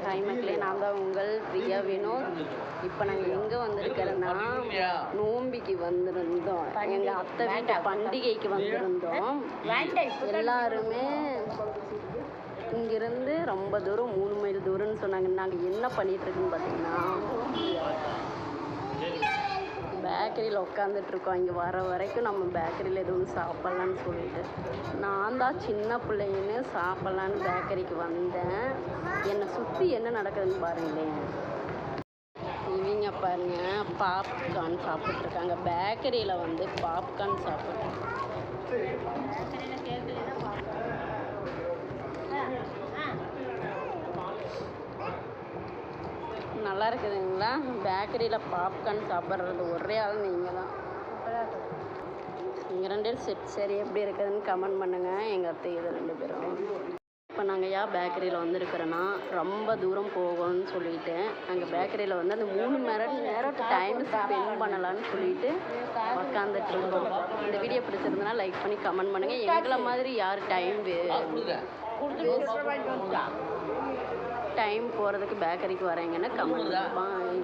Hi மக்களே, நான் தான் உங்கள் பிரியா வினோத். இப்போ நாங்கள் எங்கே வந்திருக்கிறோன்னா நோம்பிக்கு வந்திருந்தோம். எங்கள் அத்தை வீட்டு பண்டிகைக்கு வந்திருந்தோம். எல்லாருமே இங்கிருந்து ரொம்ப தூரம் 3 மைல் தூரம்னு சொன்னாங்க. நாங்கள் என்ன பண்ணிகிட்ருக்குன்னு பார்த்தீங்கன்னா பேக்கரியில் உட்காந்துட்ருக்கோம். இங்கே வர வரைக்கும் நம்ம பேக்கரியில் எதுவும் சாப்பிட்லான்னு சொல்லிட்டு நான் தான் சின்ன பிள்ளைன்னு சாப்பிட்லான்னு பேக்கரிக்கு வந்தேன். என்னை சுற்றி என்ன நடக்குதுன்னு பாருங்களேன். இவங்க பாருங்க, பாப்கார்ன் சாப்பிட்ருக்காங்க. பேக்கரியில் வந்து பாப்கார்ன் சாப்பிட்றேன். நல்லா இருக்குதுங்களா? பேக்கரியில் பாப்கார்ன் சாப்பிட்றது ஒரே ஆள் நீங்கள் தான். நீங்கள் 2 பேரும் சரி எப்படி இருக்குதுன்னு கமெண்ட் பண்ணுங்கள். எங்கள் அத்தை இது 2 பேரும். இப்போ நாங்கள் ஏன் பேக்கரியில் வந்துருக்கிறோன்னா ரொம்ப தூரம் போகணும்னு சொல்லிட்டு நாங்கள் பேக்கரியில் வந்து அந்த 3 மணி நேரம் டைம் ஸ்பெண்ட் பண்ணலான்னு சொல்லிட்டு உட்காந்துட்ருக்கோம். இந்த வீடியோ பிடிச்சிருந்தனா லைக் பண்ணி கமெண்ட் பண்ணுங்கள். எங்களை மாதிரி யார் டைம் போகிறதுக்கு பேக்கரிக்கு வரீங்கன்னு கமெண்ட். பாய்.